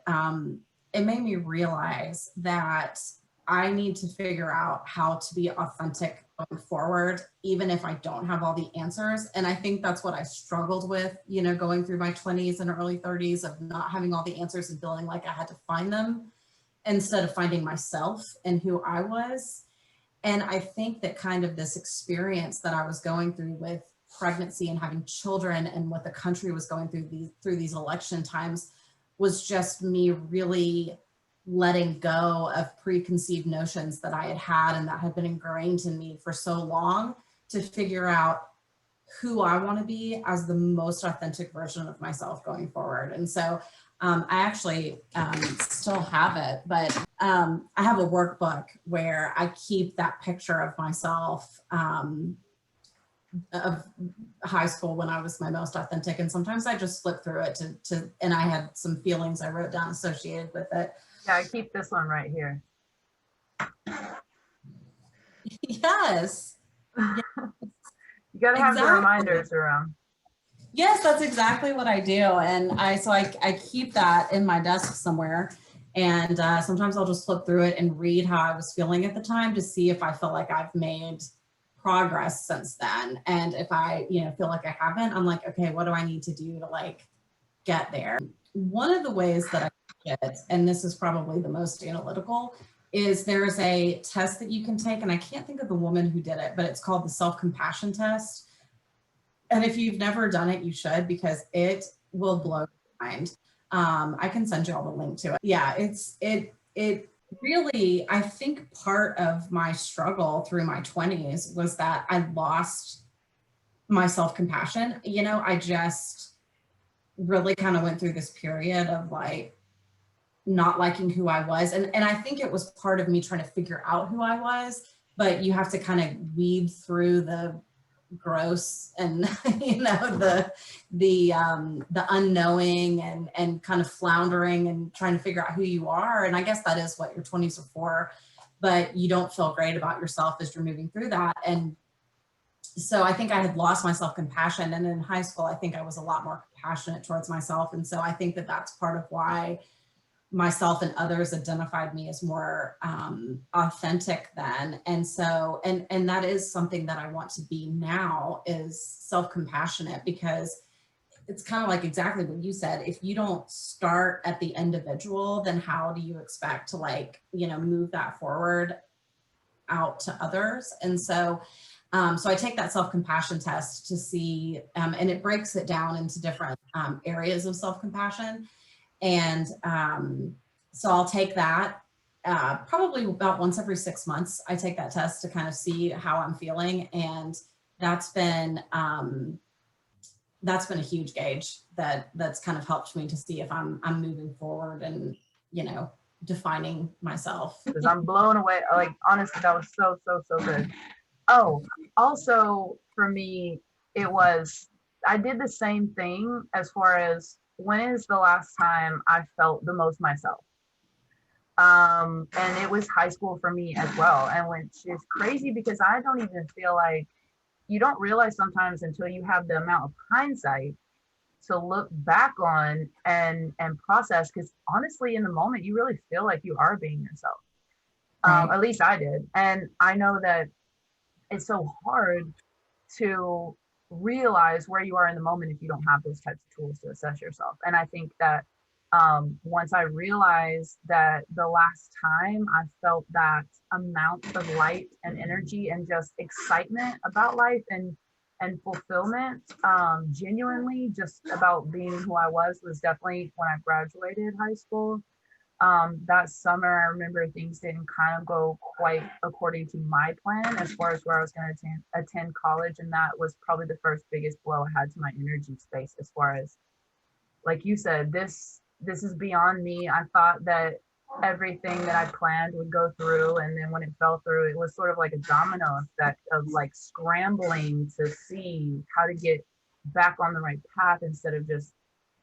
it made me realize that I need to figure out how to be authentic going forward, even if I don't have all the answers. And I think that's what I struggled with, you know, going through my 20s and early 30s, of not having all the answers and feeling like I had to find them instead of finding myself and who I was. And I think that kind of this experience that I was going through with pregnancy and having children, and what the country was going through these election times, was just me really letting go of preconceived notions that I had had and that had been ingrained in me for so long, to figure out who I want to be as the most authentic version of myself going forward. And so I actually still have it, but I have a workbook where I keep that picture of myself of high school when I was my most authentic. And sometimes I just flip through it and I had some feelings I wrote down associated with it. Yeah, I keep this one right here. Yes. You got to have the reminders around. Yes, that's exactly what I do. And I keep that in my desk somewhere. And sometimes I'll just flip through it and read how I was feeling at the time to see if I feel like I've made progress since then. And if I, you know, feel like I haven't, I'm like, okay, what do I need to do to like get there? One of the ways that I get, and this is probably the most analytical, is there's a test that you can take, and I can't think of the woman who did it, but it's called the Self-Compassion test. And if you've never done it, you should, because it will blow your mind. I can send you all the link to it. Yeah, it really, I think part of my struggle through my 20s was that I lost my self-compassion. You know, I just really kind of went through this period of like not liking who I was. And I think it was part of me trying to figure out who I was, but you have to kind of weed through the gross and the unknowing and kind of floundering and trying to figure out who you are. And I guess that is what your 20s are for, but you don't feel great about yourself as you're moving through that. And so I think I had lost my self-compassion, and in high school I think I was a lot more compassionate towards myself. And so I think that that's part of why myself and others identified me as more authentic then. And so, and that is something that I want to be now, is self-compassionate, because it's kind of like exactly what you said. If you don't start at the individual, then how do you expect to, like, you know, move that forward out to others? And so, so I take that self-compassion test to see, and it breaks it down into different areas of self-compassion. And so I'll take that probably about once every 6 months. I take that test to kind of see how I'm feeling. And that's been a huge gauge that's kind of helped me to see if I'm moving forward and, you know, defining myself. Because I'm blown away. Like, honestly, that was so good. Oh, also for me, I did the same thing as far as when is the last time I felt the most myself. And it was high school for me as well. And which is crazy because I don't even feel like, you don't realize sometimes until you have the amount of hindsight to look back on and process, because honestly in the moment you really feel like you are being yourself. At least I did. And I know that it's so hard to realize where you are in the moment if you don't have those types of tools to assess yourself. And I think that once I realized that the last time I felt that amount of light and energy and just excitement about life and fulfillment, genuinely just about being who I was definitely when I graduated high school. That summer, I remember things didn't kind of go quite according to my plan as far as where I was going to attend college. And that was probably the first biggest blow I had to my energy space, as far as, like you said, this is beyond me. I thought that everything that I planned would go through. And then when it fell through, it was sort of like a domino effect of like scrambling to see how to get back on the right path instead of just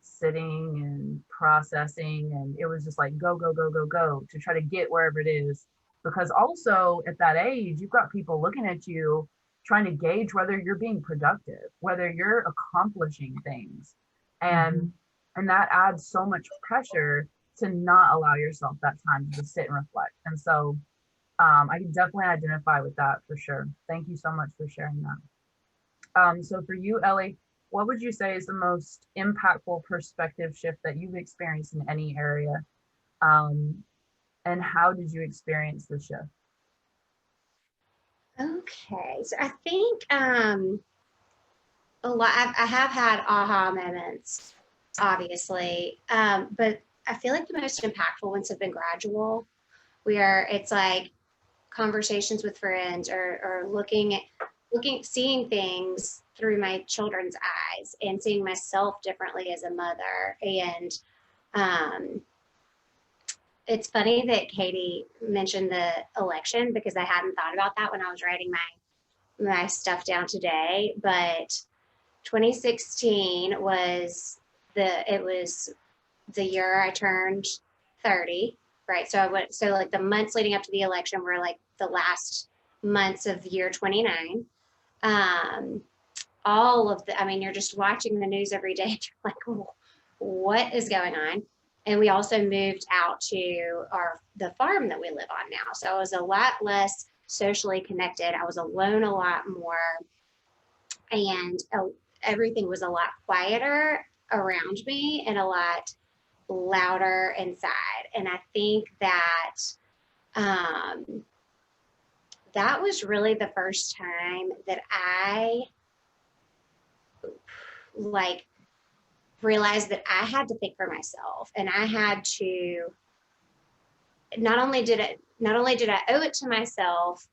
sitting and processing. And it was just like go to try to get wherever it is, because also at that age you've got people looking at you trying to gauge whether you're being productive, whether you're accomplishing things. And that adds so much pressure to not allow yourself that time to just sit and reflect. And so I can definitely identify with that for sure. Thank you so much for sharing that. So for you, Ellie, what would you say is the most impactful perspective shift that you've experienced in any area? And how did you experience the shift? Okay, so I think a lot. I have had aha moments, obviously, but I feel like the most impactful ones have been gradual, where it's like conversations with friends or seeing things through my children's eyes and seeing myself differently as a mother. And it's funny that Katy mentioned the election, because I hadn't thought about that when I was writing my stuff down today. But 2016 was the year I turned 30, right? So like the months leading up to the election were like the last months of year 29. You're just watching the news every day, like, what is going on? And we also moved out to the farm that we live on now. So I was a lot less socially connected. I was alone a lot more, and everything was a lot quieter around me and a lot louder inside. And I think that that was really the first time that I like realized that I had to think for myself, and I had to not only did I owe it to myself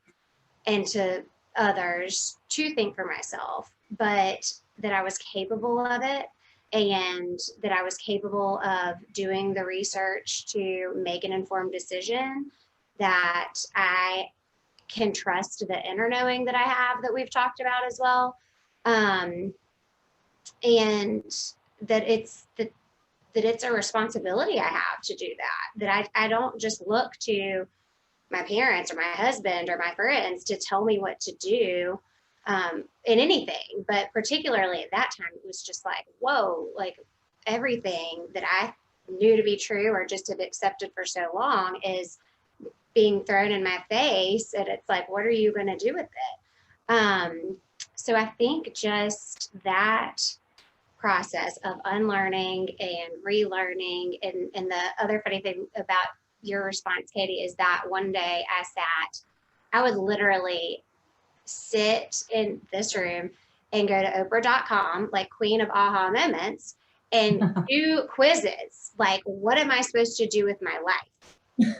and to others to think for myself, but that I was capable of it, and that I was capable of doing the research to make an informed decision, that I can trust the inner knowing that I have that we've talked about as well. And that it's a responsibility I have to do that I don't just look to my parents or my husband or my friends to tell me what to do in anything, but particularly at that time, it was just like, whoa, like everything that I knew to be true or just have accepted for so long is being thrown in my face, and it's like, what are you going to do with it? So I think just that process of unlearning and relearning, and the other funny thing about your response, Katy, is that one day I would literally sit in this room and go to Oprah.com, like queen of aha moments, and do quizzes. Like, what am I supposed to do with my life?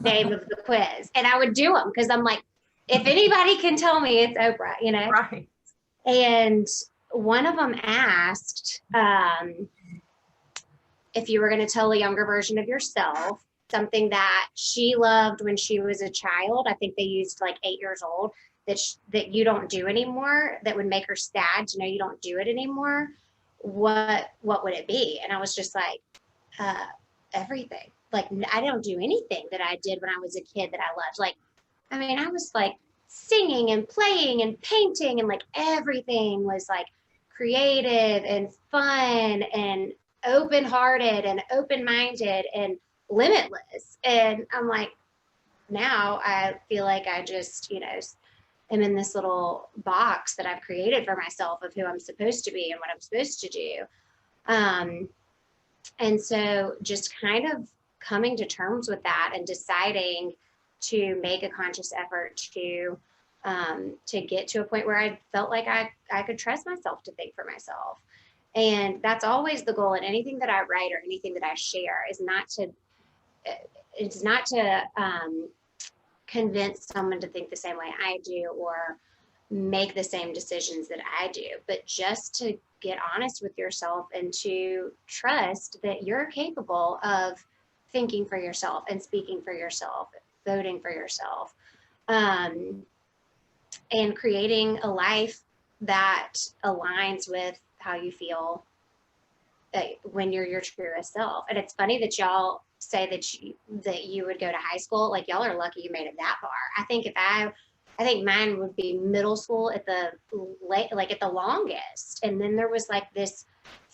Name of the quiz. And I would do them because I'm like, if anybody can tell me, it's Oprah, you know? Right. And one of them asked if you were going to tell a younger version of yourself something that she loved when she was a child. I think they used like 8 years old, that you don't do anymore, that would make her sad to know you don't do it anymore. What would it be? And I was just like, everything. Like, I don't do anything that I did when I was a kid that I loved. Like, I mean, I was like singing and playing and painting, and like everything was like creative and fun and open-hearted and open-minded and limitless. And I'm like, now I feel like I just, you know, am in this little box that I've created for myself of who I'm supposed to be and what I'm supposed to do. And so just kind of coming to terms with that and deciding to make a conscious effort to get to a point where I felt like I could trust myself to think for myself. And that's always the goal in anything that I write or anything that I share, is not to convince someone to think the same way I do or make the same decisions that I do, but just to get honest with yourself and to trust that you're capable of thinking for yourself and speaking for yourself, voting for yourself, and creating a life that aligns with how you feel when you're your truest self. And it's funny that y'all say that you would go to high school. Like, y'all are lucky you made it that far. I think mine would be middle school at the longest. And then there was like this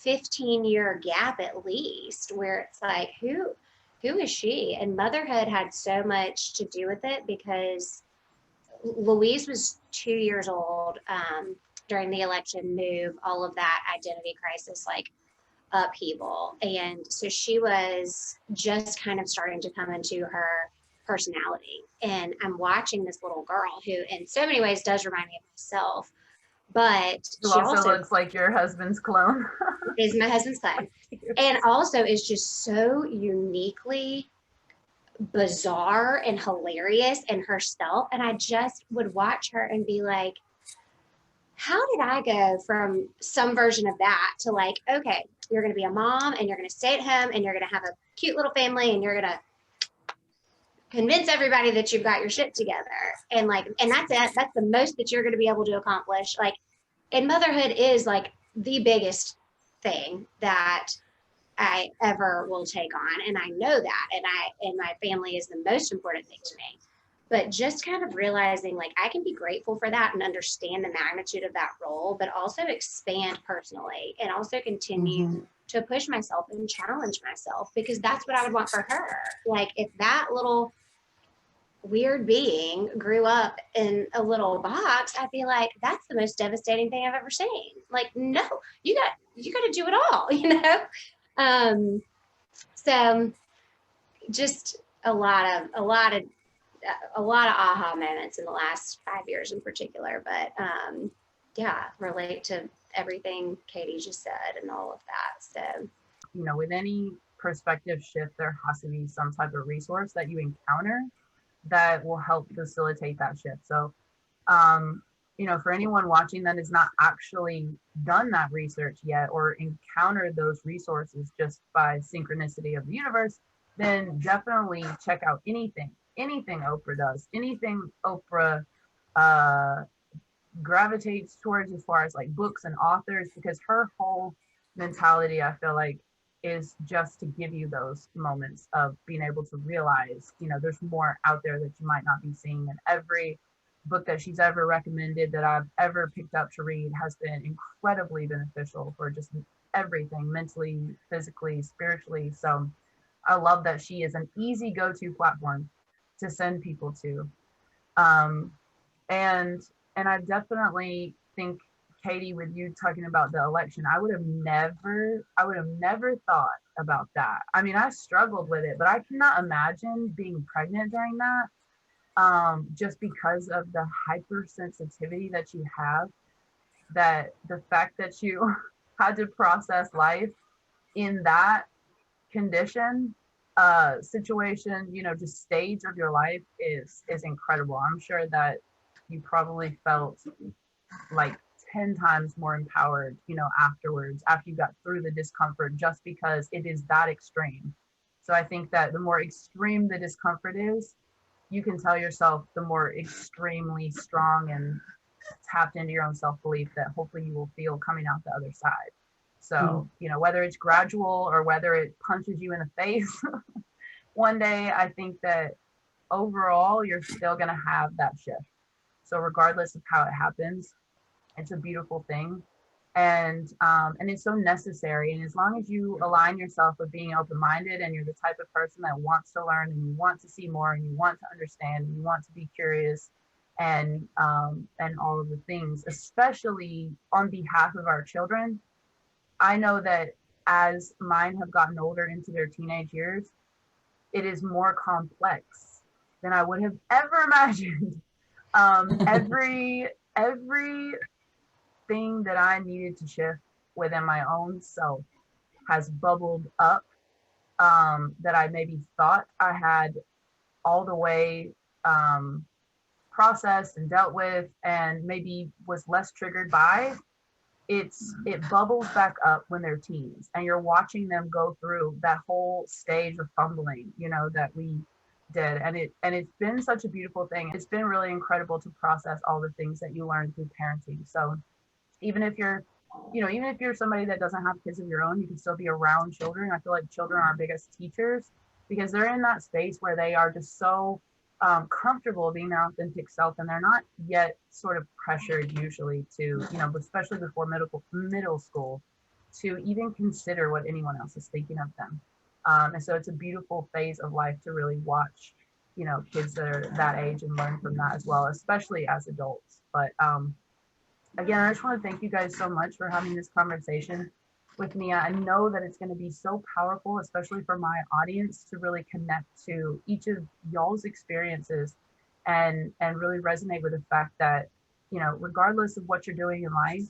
15-year gap at least where it's like, who is she? And motherhood had so much to do with it, because Louise was 2 years old during the election move, all of that identity crisis, like upheaval. And so she was just kind of starting to come into her personality. And I'm watching this little girl who in so many ways does remind me of myself, but Who she also looks like your husband's clone. is my husband's clone. And also is just so uniquely bizarre and hilarious in herself. And I just would watch her and be like, how did I go from some version of that to like, okay, you're going to be a mom and you're going to stay at home and you're going to have a cute little family and you're going to convince everybody that you've got your shit together. And like, and that's it. That's the most that you're going to be able to accomplish. Like, and motherhood is like the biggest thing that I ever will take on. And I know that. And my family is the most important thing to me. But just kind of realizing like I can be grateful for that and understand the magnitude of that role, but also expand personally and also continue to push myself and challenge myself, because that's what I would want for her. Like, if that little weird being grew up in a little box, I'd be like, that's the most devastating thing I've ever seen. Like, no, you got to do it all, you know? So just a lot of aha moments in the last 5 years in particular, but yeah, relate to everything Katy just said and all of that. So, you know, with any perspective shift, there has to be some type of resource that you encounter that will help facilitate that shift. So, you know, for anyone watching that has not actually done that research yet or encountered those resources just by synchronicity of the universe, then definitely check out anything Oprah does, anything Oprah gravitates towards as far as like books and authors, because her whole mentality, I feel like, is just to give you those moments of being able to realize, you know, there's more out there that you might not be seeing. And every book that she's ever recommended that I've ever picked up to read has been incredibly beneficial for just everything, mentally, physically, spiritually. So I love that she is an easy go-to platform to send people to. And I definitely think, Katy, with you talking about the election, I would have never thought about that. I mean, I struggled with it, but I cannot imagine being pregnant during that, just because of the hypersensitivity that you have, that the fact that you had to process life in that condition, situation, you know, just stage of your life is incredible. I'm sure that you probably felt like 10 times more empowered, you know, afterwards, after you got through the discomfort, just because it is that extreme. So I think that the more extreme the discomfort is, you can tell yourself the more extremely strong and tapped into your own self-belief that hopefully you will feel coming out the other side. So, you know, whether it's gradual or whether it punches you in the face one day, I think that overall you're still going to have that shift. So regardless of how it happens, it's a beautiful thing. And it's so necessary. And as long as you align yourself with being open-minded and you're the type of person that wants to learn and you want to see more and you want to understand and you want to be curious and all of the things, especially on behalf of our children, I know that as mine have gotten older into their teenage years, it is more complex than I would have ever imagined. Every thing that I needed to shift within my own self has bubbled up, that I maybe thought I had all the way processed and dealt with and maybe was less triggered by. It bubbles back up when they're teens and you're watching them go through that whole stage of fumbling, you know, that we did. And it's been such a beautiful thing. It's been really incredible to process all the things that you learn through parenting. So even if you're somebody that doesn't have kids of your own, you can still be around children. I feel like children are our biggest teachers because they're in that space where they are just so comfortable being their authentic self, and they're not yet sort of pressured usually to, you know, especially before middle school, to even consider what anyone else is thinking of them. And so it's a beautiful phase of life to really watch, you know, kids that are that age and learn from that as well, especially as adults. But again, I just want to thank you guys so much for having this conversation with me. I know that it's going to be so powerful, especially for my audience, to really connect to each of y'all's experiences and really resonate with the fact that, you know, regardless of what you're doing in life,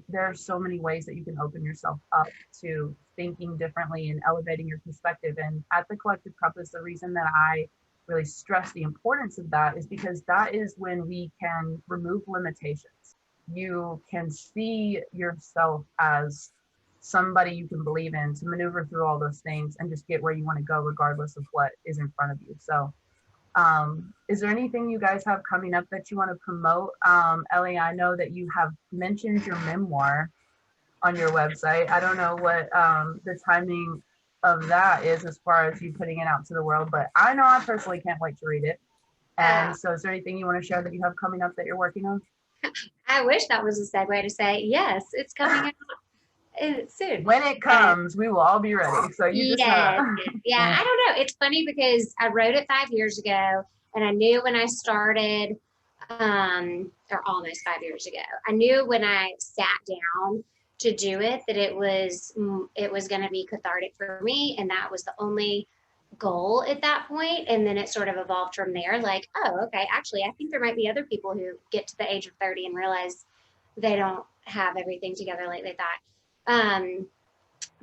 there are so many ways that you can open yourself up to thinking differently and elevating your perspective. And at the Collective Compass, the reason that I really stress the importance of that is because that is when we can remove limitations. You can see yourself as somebody you can believe in to maneuver through all those things and just get where you want to go regardless of what is in front of you. So is there anything you guys have coming up that you want to promote? Ellie, I know that you have mentioned your memoir on your website. I don't know what the timing of that is as far as you putting it out to the world, but I know I personally can't wait to read it. And so is there anything you want to share that you have coming up that you're working on? I wish that was a segue to say, yes, it's coming out soon. When it comes, we will all be ready. So you just know. Yeah, I don't know. It's funny because I wrote it 5 years ago and I knew when I started, or almost 5 years ago, I knew when I sat down to do it that it was going to be cathartic for me, and that was the only goal at that point. And then it sort of evolved from there, like, oh, okay, actually I think there might be other people who get to the age of 30 and realize they don't have everything together like they thought.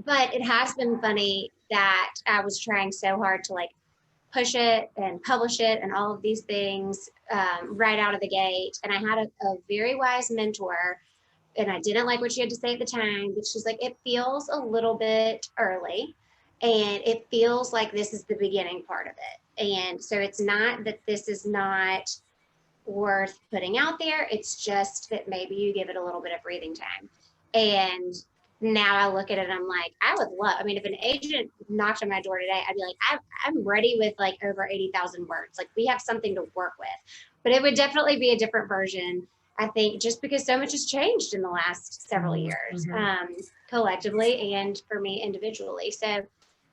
But it has been funny that I was trying so hard to like push it and publish it and all of these things right out of the gate. And I had a very wise mentor, and I didn't like what she had to say at the time, but she's like, it feels a little bit early, and it feels like this is the beginning part of it. And so it's not that this is not worth putting out there. It's just that maybe you give it a little bit of breathing time. And now I look at it and I'm like, I would love, I mean, if an agent knocked on my door today, I'd be like, I'm ready with like over 80,000 words. Like we have something to work with, but it would definitely be a different version. I think just because so much has changed in the last several years, collectively and for me individually. So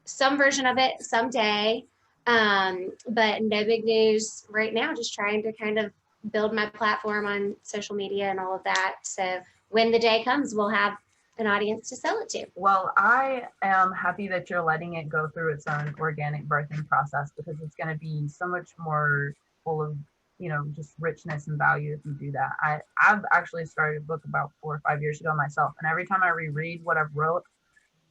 some version of it someday, but no big news right now, just trying to kind of build my platform on social media and all of that. So when the day comes, we'll have an audience to sell it to. Well, I am happy that you're letting it go through its own organic birthing process, because it's going to be so much more full of, you know, just richness and value if you do that. I've actually started a book about 4 or 5 years ago myself, and every time I reread what I've wrote,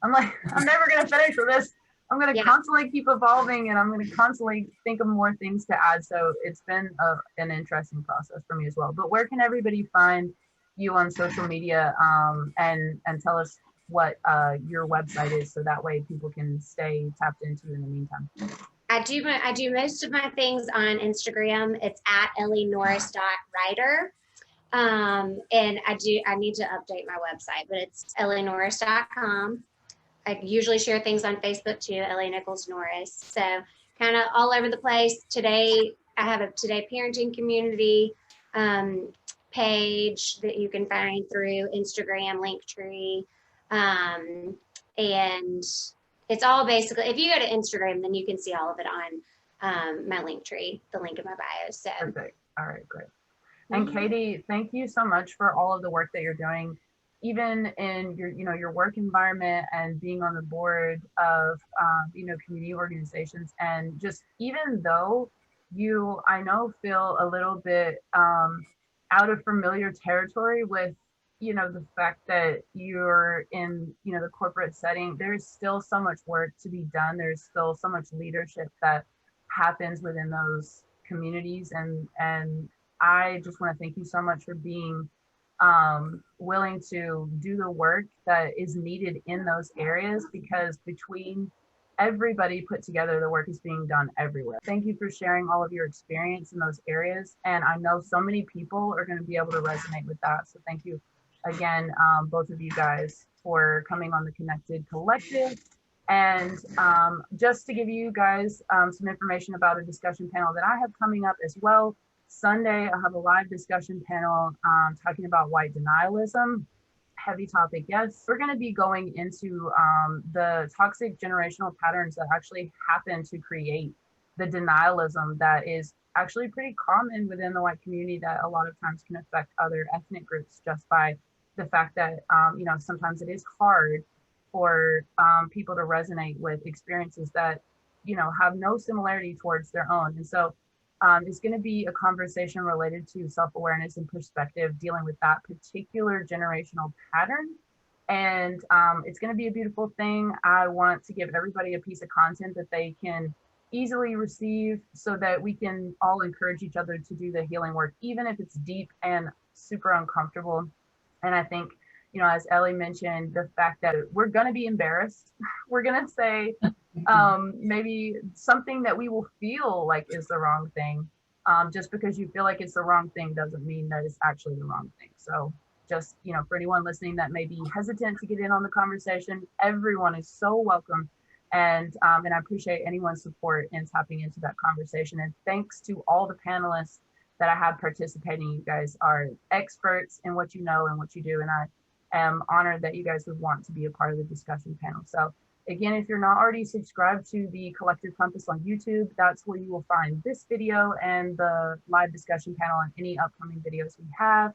I'm like, I'm never going to finish with this. I'm going to constantly keep evolving, and I'm going to constantly think of more things to add. So it's been an interesting process for me as well. But where can everybody find you on social media, and tell us what your website is, so that way people can stay tapped into in the meantime? I do most of my things on Instagram. It's at ellienorris.writer. And I need to update my website, but it's ellienorris.com. I usually share things on Facebook too, Ellie Nichols Norris. So kind of all over the place. Today, I have a Today Parenting community page that you can find through Instagram, Linktree. And it's all basically, if you go to Instagram, then you can see all of it on my Linktree, the link in my bio. So perfect. All right, great. And Katy, thank you so much for all of the work that you're doing, even in your, you know, your work environment, and being on the board of, you know, community organizations. And just, even though you, I know, feel a little bit out of familiar territory with, you know, the fact that you're in, you know, the corporate setting, there's still so much work to be done. There's still so much leadership that happens within those communities. And I just want to thank you so much for being willing to do the work that is needed in those areas, because between everybody put together, the work is being done everywhere. Thank you for sharing all of your experience in those areas. And I know so many people are going to be able to resonate with that. So thank you again, both of you guys, for coming on the Connected Collective. And just to give you guys some information about a discussion panel that I have coming up as well. Sunday, I'll have a live discussion panel talking about white denialism. Heavy topic, yes. We're going to be going into the toxic generational patterns that actually happen to create the denialism that is actually pretty common within the white community, that a lot of times can affect other ethnic groups, just by the fact that, you know, sometimes it is hard for people to resonate with experiences that, you know, have no similarity towards their own. And so it's going to be a conversation related to self-awareness and perspective, dealing with that particular generational pattern. And it's going to be a beautiful thing. I want to give everybody a piece of content that they can easily receive, so that we can all encourage each other to do the healing work, even if it's deep and super uncomfortable. And I think, you know, as Ellie mentioned, the fact that we're going to be embarrassed, we're going to say maybe something that we will feel like is the wrong thing. Just because you feel like it's the wrong thing doesn't mean that it's actually the wrong thing. So just, you know, for anyone listening that may be hesitant to get in on the conversation, everyone is so welcome. And I appreciate anyone's support in tapping into that conversation. And thanks to all the panelists that I have participating. You guys are experts in what you know and what you do. And I am honored that you guys would want to be a part of the discussion panel. So again, if you're not already subscribed to the Collective Compass on YouTube, that's where you will find this video and the live discussion panel and any upcoming videos we have.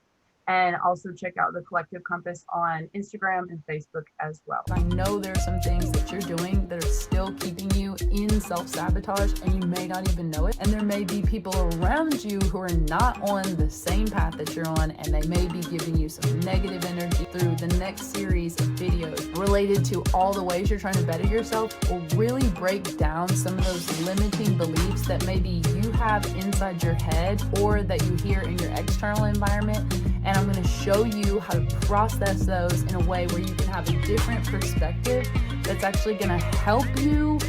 And also check out the Collective Compass on Instagram and Facebook as well. I know there's some things that you're doing that are still keeping you in self-sabotage and you may not even know it. And there may be people around you who are not on the same path that you're on, and they may be giving you some negative energy. Through the next series of videos related to all the ways you're trying to better yourself, will really break down some of those limiting beliefs that maybe you have inside your head or that you hear in your external environment. And I'm going to show you how to process those in a way where you can have a different perspective that's actually going to help you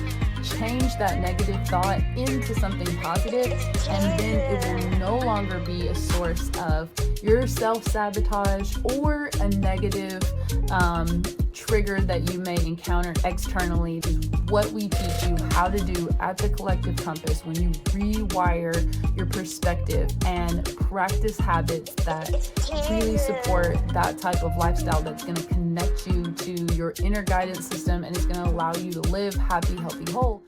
change that negative thought into something positive, and then it will no longer be a source of your self-sabotage or a negative trigger that you may encounter externally. Is what we teach you how to do at the Collective Compass when you rewire your perspective and practice habits that really support that type of lifestyle that's going to connect you to your inner guidance system, and it's going to allow you to live happy, healthy, whole.